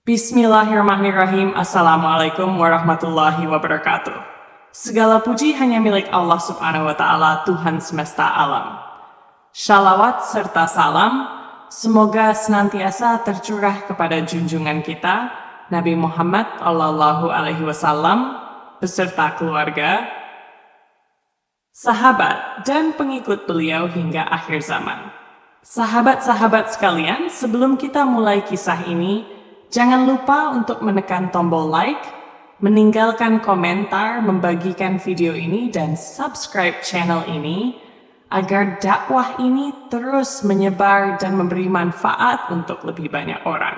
Bismillahirrahmanirrahim. Assalamualaikum warahmatullahi wabarakatuh. Segala puji hanya milik Allah Subhanahu wa Ta'ala, Tuhan semesta alam. Shalawat serta salam semoga senantiasa tercurah kepada junjungan kita Nabi Muhammad Shallallahu Alaihi Wasallam beserta keluarga, sahabat, dan pengikut beliau hingga akhir zaman. Sahabat-sahabat sekalian, sebelum kita mulai kisah ini, jangan lupa untuk menekan tombol like, meninggalkan komentar, membagikan video ini, dan subscribe channel ini agar dakwah ini terus menyebar dan memberi manfaat untuk lebih banyak orang.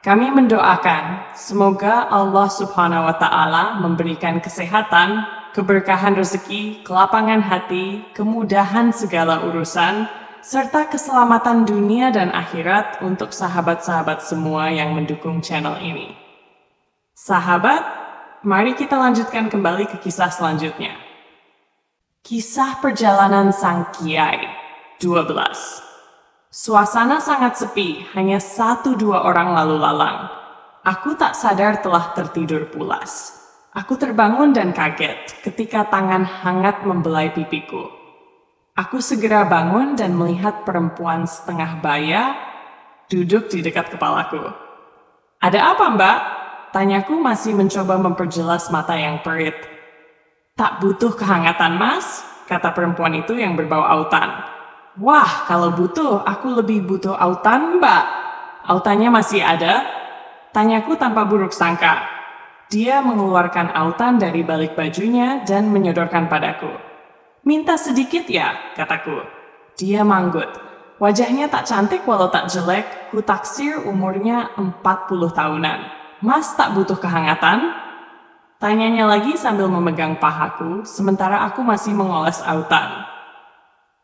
Kami mendoakan semoga Allah Subhanahu wa Ta'ala memberikan kesehatan, keberkahan rezeki, kelapangan hati, kemudahan segala urusan, serta keselamatan dunia dan akhirat untuk sahabat-sahabat semua yang mendukung channel ini. Sahabat, mari kita lanjutkan kembali ke kisah selanjutnya. Kisah perjalanan Sang Kiai 12. Suasana sangat sepi, hanya 1-2 orang lalu lalang. Aku tak sadar telah tertidur pulas. Aku terbangun dan kaget ketika tangan hangat membelai pipiku. Aku segera bangun dan melihat perempuan setengah baya duduk di dekat kepalaku. "Ada apa, Mbak?" Tanyaku masih mencoba memperjelas mata yang perit. "Tak butuh kehangatan, Mas," kata perempuan itu yang berbau autan. "Wah, kalau butuh, aku lebih butuh autan, Mbak." "Autannya masih ada?" Tanyaku tanpa buruk sangka. Dia mengeluarkan autan dari balik bajunya dan menyodorkan padaku. "Minta sedikit ya," kataku. Dia manggut. Wajahnya tak cantik walau tak jelek, ku taksir umurnya 40 tahunan. "Mas tak butuh kehangatan?" Tanyanya lagi sambil memegang pahaku, sementara aku masih mengoles autan.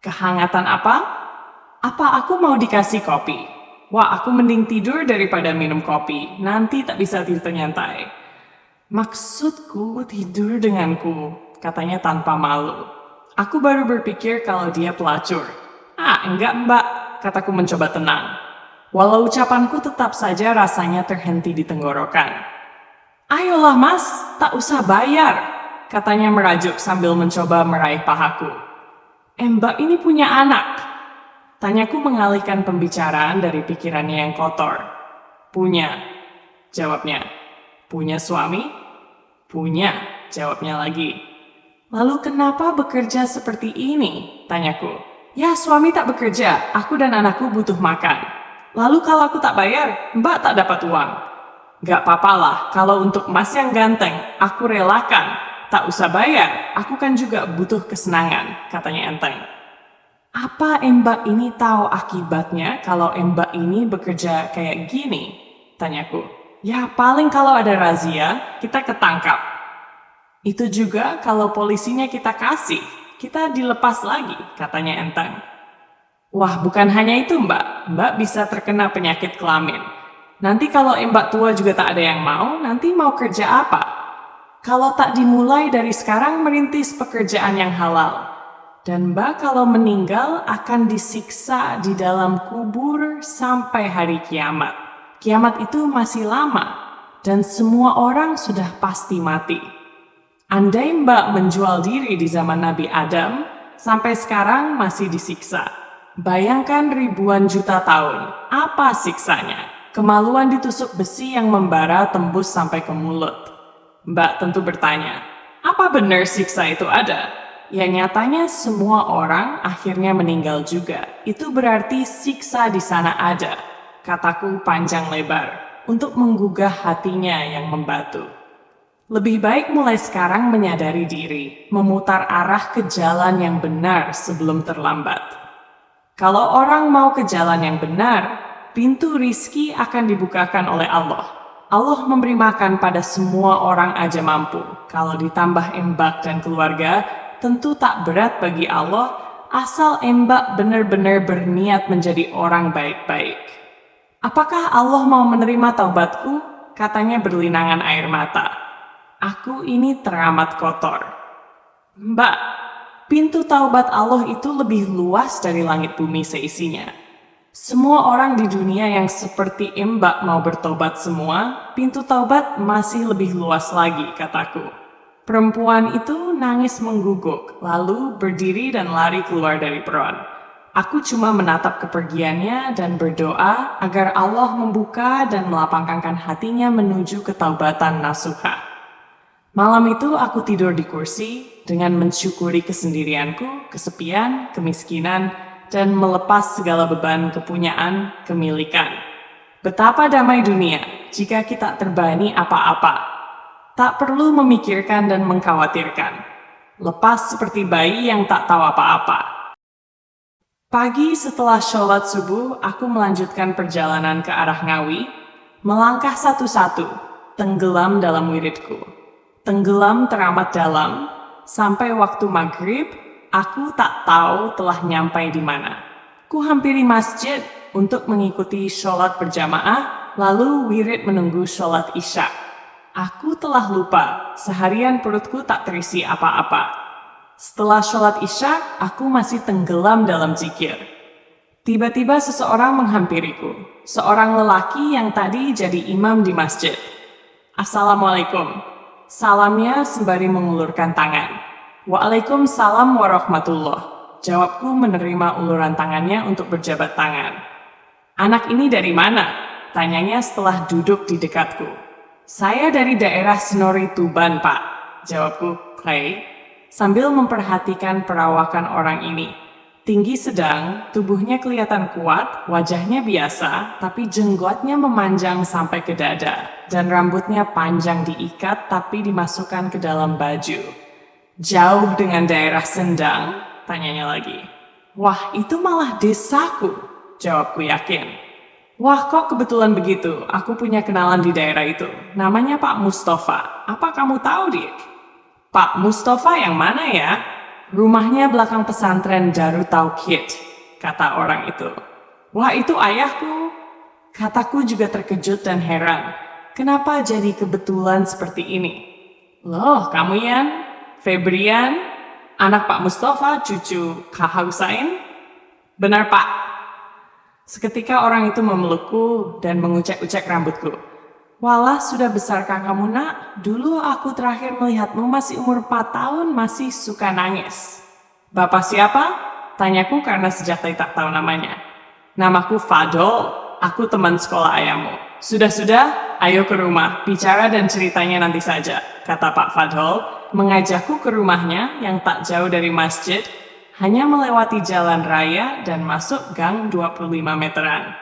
"Kehangatan apa? Apa aku mau dikasih kopi? Wah, aku mending tidur daripada minum kopi, nanti tak bisa nyantai." "Maksudku tidur denganku," katanya tanpa malu. Aku baru berpikir kalau dia pelacur. Enggak, Mbak," kataku mencoba tenang. Walau ucapanku tetap saja rasanya terhenti di tenggorokan. "Ayolah Mas, tak usah bayar," katanya merajuk sambil mencoba meraih pahaku. Mbak ini punya anak?" Tanyaku mengalihkan pembicaraan dari pikirannya yang kotor. "Punya," jawabnya. "Punya suami?" "Punya," jawabnya lagi. "Lalu kenapa bekerja seperti ini?" tanyaku. "Ya, suami tak bekerja, aku dan anakku butuh makan." "Lalu kalau aku tak bayar, Mbak tak dapat uang." "Gak papalah, kalau untuk Mas yang ganteng, aku relakan. Tak usah bayar, aku kan juga butuh kesenangan," katanya enteng. "Apa Mbak ini tahu akibatnya kalau Mbak ini bekerja kayak gini?" tanyaku. "Ya, paling kalau ada razia, kita ketangkap. Itu juga kalau polisinya kita kasih, kita dilepas lagi," katanya enteng. "Wah, bukan hanya itu, Mbak. Mbak bisa terkena penyakit kelamin. Nanti kalau Mbak tua juga tak ada yang mau, nanti mau kerja apa? Kalau tak dimulai dari sekarang merintis pekerjaan yang halal. Dan Mbak kalau meninggal akan disiksa di dalam kubur sampai hari kiamat. Kiamat itu masih lama, dan semua orang sudah pasti mati. Andai Mbak menjual diri di zaman Nabi Adam, sampai sekarang masih disiksa. Bayangkan ribuan juta tahun, apa siksanya? Kemaluan ditusuk besi yang membara tembus sampai ke mulut." Mbak tentu bertanya, "Apa benar siksa itu ada?" "Ya nyatanya semua orang akhirnya meninggal juga. Itu berarti siksa di sana ada," kataku panjang lebar, untuk menggugah hatinya yang membatu. "Lebih baik mulai sekarang menyadari diri, memutar arah ke jalan yang benar sebelum terlambat. Kalau orang mau ke jalan yang benar, pintu rizki akan dibukakan oleh Allah. Allah memberi makan pada semua orang aja mampu. Kalau ditambah embak dan keluarga, tentu tak berat bagi Allah, asal embak benar-benar berniat menjadi orang baik-baik." "Apakah Allah mau menerima taubatku?" katanya berlinangan air mata. Aku ini teramat kotor. "Mbak, pintu taubat Allah itu lebih luas dari langit bumi seisinya. Semua orang di dunia yang seperti Mbak mau bertobat semua, pintu taubat masih lebih luas lagi, kataku. Perempuan itu nangis mengguguk, lalu berdiri dan lari keluar dari peron. Aku cuma menatap kepergiannya dan berdoa agar Allah membuka dan melapangkan hatinya menuju ketaubatan nasuha. Malam itu aku tidur di kursi dengan mensyukuri kesendirianku, kesepian, kemiskinan, dan melepas segala beban kepunyaan, kemilikan. Betapa damai dunia jika kita terbebani apa-apa. Tak perlu memikirkan dan mengkhawatirkan. Lepas seperti bayi yang tak tahu apa-apa. Pagi setelah sholat subuh, aku melanjutkan perjalanan ke arah Ngawi, melangkah satu-satu, tenggelam dalam wiridku. Tenggelam teramat dalam, sampai waktu maghrib, aku tak tahu telah nyampai di mana. Ku hampiri masjid untuk mengikuti sholat berjamaah, lalu wirid menunggu sholat isya. Aku telah lupa, seharian perutku tak terisi apa-apa. Setelah sholat isya, aku masih tenggelam dalam zikir. Tiba-tiba seseorang menghampiriku, seorang lelaki yang tadi jadi imam di masjid. Assalamualaikum. Salamnya sembari mengulurkan tangan. Waalaikumsalam warahmatullah. Jawabku menerima uluran tangannya untuk berjabat tangan. Anak ini dari mana? Tanyanya setelah duduk di dekatku. Saya dari daerah Senori Tuban, Pak. Jawabku, Clay, sambil memperhatikan perawakan orang ini. Tinggi sedang, tubuhnya kelihatan kuat, wajahnya biasa, tapi jenggotnya memanjang sampai ke dada, dan rambutnya panjang diikat tapi dimasukkan ke dalam baju. Jauh dengan daerah Sendang, tanyanya lagi. Wah, itu malah desaku, jawabku yakin. Wah, kok kebetulan begitu, aku punya kenalan di daerah itu. Namanya Pak Mustafa. Apa kamu tahu, Dik? Pak Mustafa yang mana ya? Rumahnya belakang pesantren Darut Tauhid, kata orang itu. Wah, itu ayahku. Kataku juga terkejut dan heran. Kenapa jadi kebetulan seperti ini? Loh, kamu Yan? Febrian? Anak Pak Mustafa, cucu Kak Husain? Benar, Pak. Seketika orang itu memelukku dan mengucek-ucek rambutku. Walah, sudah besarkah kamu, Nak? Dulu aku terakhir melihatmu masih umur 4 tahun, masih suka nangis. Bapak siapa? Tanyaku karena sejak tadi tak tahu namanya. Namaku Fadol, aku teman sekolah ayahmu. Sudah-sudah, ayo ke rumah, bicara dan ceritanya nanti saja, kata Pak Fadol, mengajakku ke rumahnya yang tak jauh dari masjid, hanya melewati jalan raya dan masuk gang 25 meteran.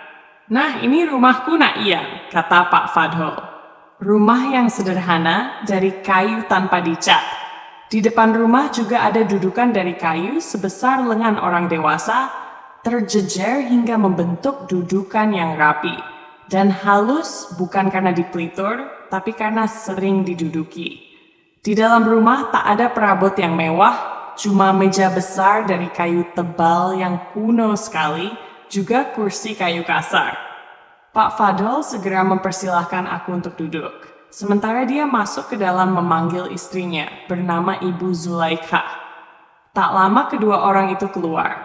Nah, ini rumahku, Nak Ian, kata Pak Fadhol. Rumah yang sederhana dari kayu tanpa dicat. Di depan rumah juga ada dudukan dari kayu sebesar lengan orang dewasa, terjejer hingga membentuk dudukan yang rapi. Dan halus bukan karena dipelitur, tapi karena sering diduduki. Di dalam rumah tak ada perabot yang mewah, cuma meja besar dari kayu tebal yang kuno sekali, juga kursi kayu kasar. Pak Fadol segera mempersilahkan aku untuk duduk. Sementara dia masuk ke dalam memanggil istrinya, bernama Ibu Zulaikha. Tak lama kedua orang itu keluar.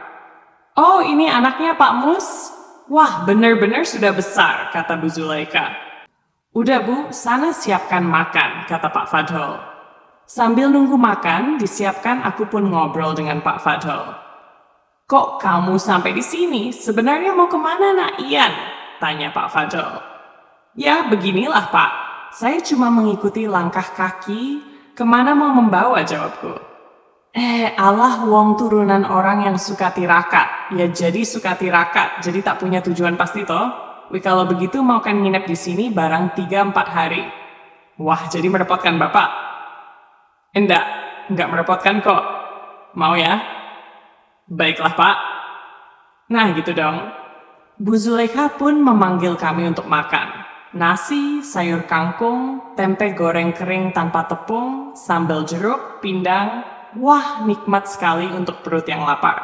Oh, ini anaknya Pak Mus? Wah, benar-benar sudah besar, kata Bu Zulaikha. Udah Bu, sana siapkan makan, kata Pak Fadol. Sambil nunggu makan, disiapkan aku pun ngobrol dengan Pak Fadol. Kok kamu sampai di sini? Sebenarnya mau kemana, Nak Ian? Tanya Pak Fadol. Ya, beginilah Pak. Saya cuma mengikuti langkah kaki. Kemana mau membawa, jawabku. Allah wong turunan orang yang suka tirakat. Ya jadi suka tirakat, jadi tak punya tujuan pasti toh. Wih, kalau begitu mau kan nginep di sini barang 3-4 hari. Wah, jadi merepotkan Bapak? Enggak merepotkan kok. Mau ya? Baiklah, Pak. Nah, gitu dong. Bu Zulaikha pun memanggil kami untuk makan. Nasi, sayur kangkung, tempe goreng kering tanpa tepung, sambal jeruk, pindang. Wah, nikmat sekali untuk perut yang lapar.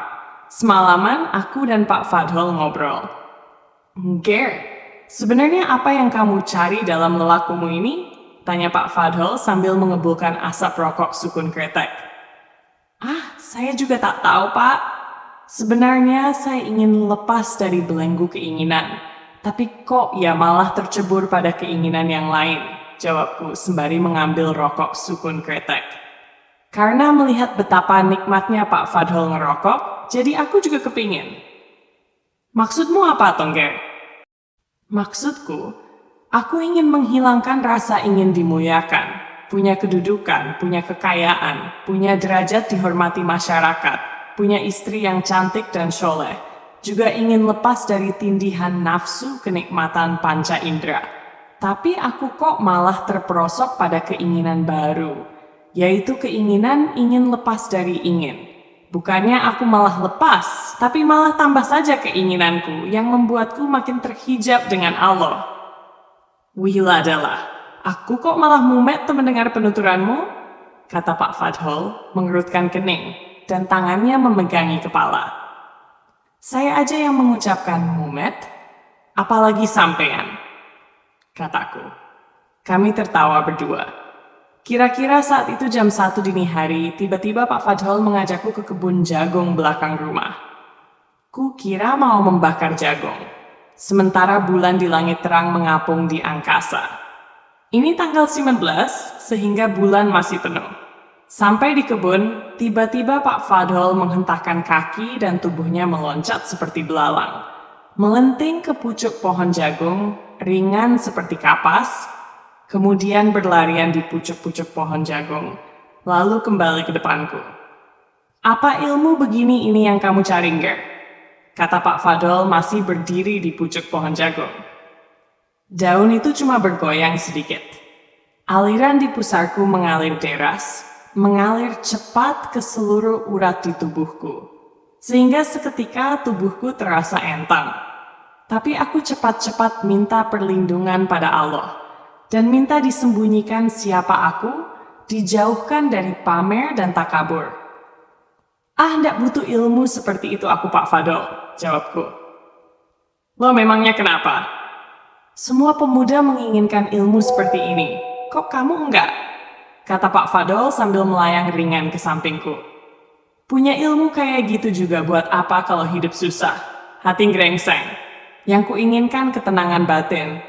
Semalaman aku dan Pak Fadhol ngobrol. Ger, sebenarnya apa yang kamu cari dalam lelakumu ini? Tanya Pak Fadhol sambil mengebulkan asap rokok sukun kretek. Saya juga tak tahu, Pak. Sebenarnya saya ingin lepas dari belenggu keinginan, tapi kok ya malah tercebur pada keinginan yang lain, jawabku sembari mengambil rokok sukun kretek. Karena melihat betapa nikmatnya Pak Fadhol ngerokok, jadi aku juga kepingin. Maksudmu apa, Tongger? Maksudku, aku ingin menghilangkan rasa ingin dimuliakan, punya kedudukan, punya kekayaan, punya derajat dihormati masyarakat, punya istri yang cantik dan soleh, juga ingin lepas dari tindihan nafsu kenikmatan panca indera. Tapi aku kok malah terperosok pada keinginan baru, yaitu keinginan ingin lepas dari ingin. Bukannya aku malah lepas, tapi malah tambah saja keinginanku yang membuatku makin terhijab dengan Allah. Wiladalah, aku kok malah mumet mendengar penuturanmu? Kata Pak Fadhol mengerutkan kening dan tangannya memegangi kepala. Saya aja yang mengucapkan mumet, apalagi sampean, kataku. Kami tertawa berdua. Kira-kira saat itu jam 1 dini hari, tiba-tiba Pak Fadhol mengajakku ke kebun jagung belakang rumah. Ku kira mau membakar jagung, sementara bulan di langit terang mengapung di angkasa. Ini tanggal 19, sehingga bulan masih penuh. Sampai di kebun, tiba-tiba Pak Fadhol menghentakkan kaki dan tubuhnya meloncat seperti belalang. Melenting ke pucuk pohon jagung, ringan seperti kapas, kemudian berlarian di pucuk-pucuk pohon jagung, lalu kembali ke depanku. Apa ilmu begini ini yang kamu cari, Ger? Kata Pak Fadhol masih berdiri di pucuk pohon jagung. Daun itu cuma bergoyang sedikit. Aliran di pusarku mengalir deras, mengalir cepat ke seluruh urat di tubuhku, sehingga seketika tubuhku terasa entang. Tapi aku cepat-cepat minta perlindungan pada Allah dan minta disembunyikan siapa aku, dijauhkan dari pamer dan takabur. Ndak butuh ilmu seperti itu aku, Pak Fadhol, jawabku. Lo memangnya kenapa? Semua pemuda menginginkan ilmu seperti ini. Kok kamu enggak? Kata Pak Fadhol sambil melayang ringan ke sampingku. Punya ilmu kayak gitu juga buat apa kalau hidup susah? Hati grengseng. Yang kuinginkan ketenangan batin.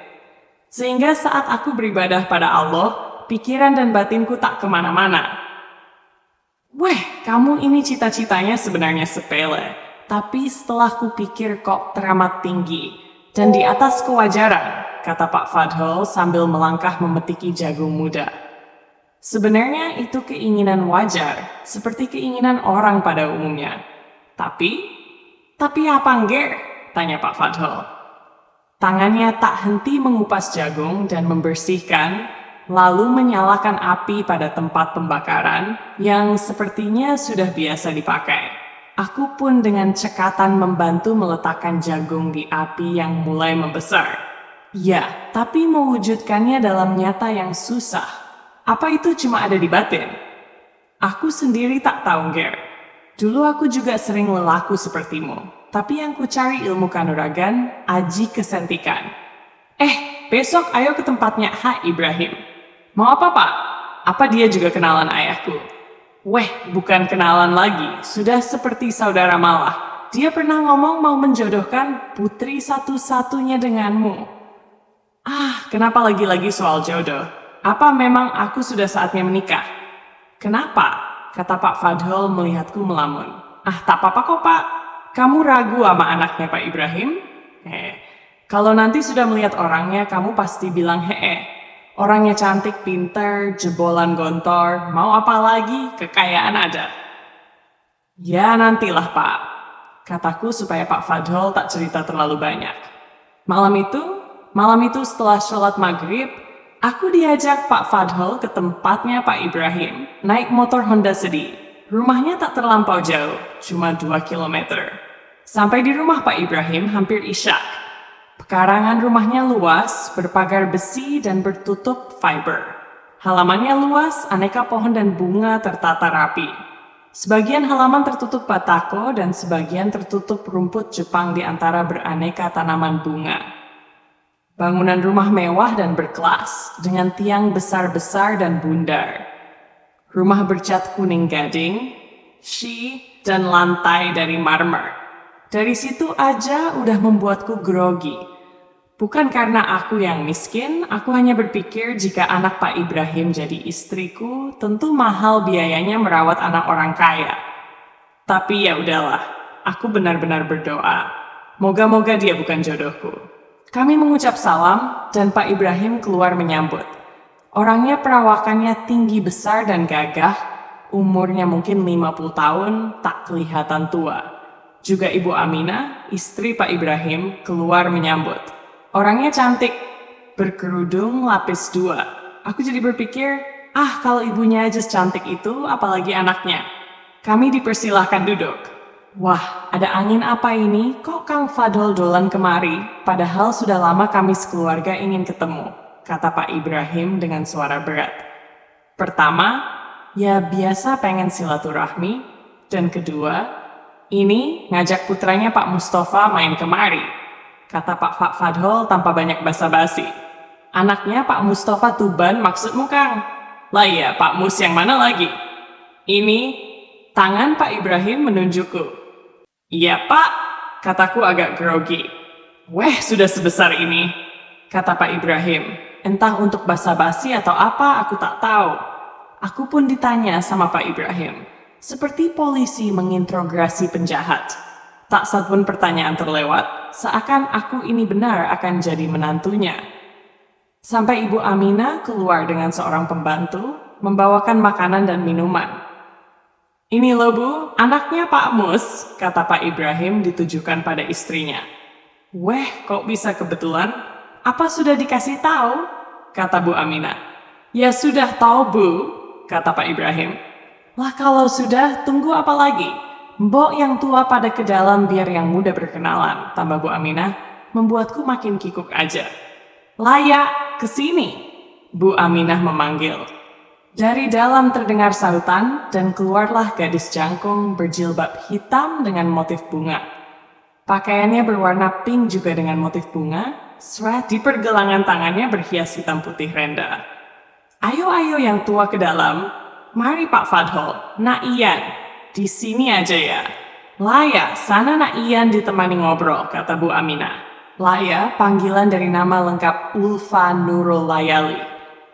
Sehingga saat aku beribadah pada Allah, pikiran dan batinku tak kemana-mana. Weh, kamu ini cita-citanya sebenarnya sepele, tapi setelah kupikir kok teramat tinggi dan di atas kewajaran, kata Pak Fadhol sambil melangkah memetiki jagung muda. Sebenarnya itu keinginan wajar, seperti keinginan orang pada umumnya. Tapi apa Nger? Tanya Pak Fadhol. Tangannya tak henti mengupas jagung dan membersihkan, lalu menyalakan api pada tempat pembakaran yang sepertinya sudah biasa dipakai. Aku pun dengan cekatan membantu meletakkan jagung di api yang mulai membesar. Ya, tapi mewujudkannya dalam nyata yang susah. Apa itu cuma ada di batin? Aku sendiri tak tahu, Ger. Dulu aku juga sering lelaku sepertimu. Tapi yang ku cari ilmu kanuragan, aji kesentikan. Besok ayo ke tempatnya H. Ibrahim. Mau apa, Pak? Apa dia juga kenalan ayahku? Weh, bukan kenalan lagi, sudah seperti saudara malah. Dia pernah ngomong mau menjodohkan putri satu-satunya denganmu. Kenapa lagi-lagi soal jodoh? Apa memang aku sudah saatnya menikah? Kenapa? Kata Pak Fadhol melihatku melamun. Tak apa-apa kok, Pak. Kamu ragu sama anaknya Pak Ibrahim? Kalau nanti sudah melihat orangnya, kamu pasti bilang Orangnya cantik, pintar, jebolan gontor, mau apa lagi, kekayaan ada. Ya nantilah Pak, kataku supaya Pak Fadhol tak cerita terlalu banyak. Malam itu setelah sholat maghrib, aku diajak Pak Fadhol ke tempatnya Pak Ibrahim, naik motor Honda City. Rumahnya tak terlampau jauh, cuma 2 kilometer. Sampai di rumah Pak Ibrahim hampir isyak. Pekarangan rumahnya luas, berpagar besi dan bertutup fiber. Halamannya luas, aneka pohon dan bunga tertata rapi. Sebagian halaman tertutup batako dan sebagian tertutup rumput Jepang di antara beraneka tanaman bunga. Bangunan rumah mewah dan berkelas, dengan tiang besar-besar dan bundar. Rumah bercat kuning gading, dan lantai dari marmer. Dari situ aja udah membuatku grogi. Bukan karena aku yang miskin, aku hanya berpikir jika anak Pak Ibrahim jadi istriku, tentu mahal biayanya merawat anak orang kaya. Tapi ya udahlah, aku benar-benar berdoa. Moga-moga dia bukan jodohku. Kami mengucap salam dan Pak Ibrahim keluar menyambut. Orangnya perawakannya tinggi besar dan gagah, umurnya mungkin 50 tahun, tak kelihatan tua. Juga Ibu Aminah, istri Pak Ibrahim, keluar menyambut. Orangnya cantik, berkerudung lapis 2. Aku jadi berpikir, kalau ibunya aja secantik itu, apalagi anaknya. Kami dipersilahkan duduk. Wah, ada angin apa ini? Kok Kang Fadol dolan kemari? Padahal sudah lama kami sekeluarga ingin ketemu, kata Pak Ibrahim dengan suara berat. Pertama, ya biasa pengen silaturahmi. Dan kedua, ini ngajak putranya Pak Mustafa main kemari, kata Pak Fadol tanpa banyak basa-basi. Anaknya Pak Mustafa Tuban maksudmu, Kang? Lah ya, Pak Mus yang mana lagi? Ini, tangan Pak Ibrahim menunjukku. Iya, Pak, kataku agak grogi. Weh, sudah sebesar ini, kata Pak Ibrahim. Entah untuk basa-basi atau apa, aku tak tahu. Aku pun ditanya sama Pak Ibrahim, seperti polisi menginterogasi penjahat. Tak satupun pertanyaan terlewat, seakan aku ini benar akan jadi menantunya. Sampai Ibu Aminah keluar dengan seorang pembantu, membawakan makanan dan minuman. Ini loh Bu, anaknya Pak Mus, kata Pak Ibrahim ditujukan pada istrinya. Weh, kok bisa kebetulan? Apa sudah dikasih tahu? Kata Bu Aminah. Ya sudah tahu Bu, kata Pak Ibrahim. Lah kalau sudah, tunggu apa lagi? Mbok yang tua pada ke dalam biar yang muda berkenalan, tambah Bu Aminah, membuatku makin kikuk aja. Layak, kesini, Bu Aminah memanggil. Dari dalam terdengar sahutan dan keluarlah gadis jangkung berjilbab hitam dengan motif bunga. Pakaiannya berwarna pink juga dengan motif bunga, di pergelangan tangannya berhias hitam putih renda. Ayo yang tua ke dalam, mari Pak Fadol, Nak Ian. Di sini aja ya. Laya, sana Nak Ian ditemani ngobrol, kata Bu Aminah. Laya, panggilan dari nama lengkap Ulfa Nurul Layali.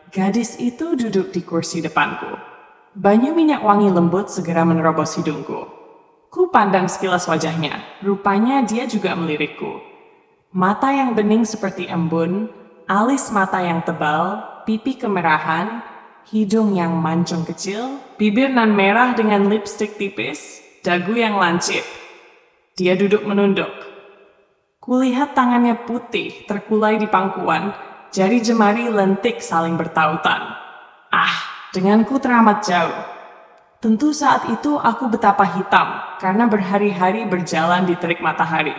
Gadis itu duduk di kursi depanku. Banyu minyak wangi lembut segera menerobos hidungku. Ku pandang sekilas wajahnya, rupanya dia juga melirikku. Mata yang bening seperti embun, alis mata yang tebal, pipi kemerahan, hidung yang mancung kecil, bibir nan merah dengan lipstik tipis, dagu yang lancip. Dia duduk menunduk. Kulihat tangannya putih, terkulai di pangkuan, jari jemari lentik saling bertautan. Denganku teramat jauh. Tentu saat itu aku betapa hitam, karena berhari-hari berjalan di terik matahari.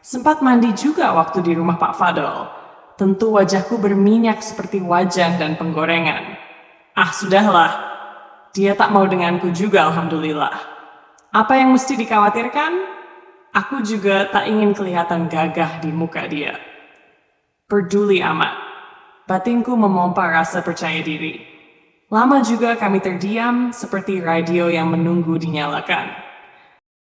Sempat mandi juga waktu di rumah Pak Fadol. Tentu wajahku berminyak seperti wajan dan penggorengan. Sudahlah. Dia tak mau denganku juga, alhamdulillah. Apa yang mesti dikhawatirkan? Aku juga tak ingin kelihatan gagah di muka dia. Peduli amat. Batinku memompa rasa percaya diri. Lama juga kami terdiam seperti radio yang menunggu dinyalakan.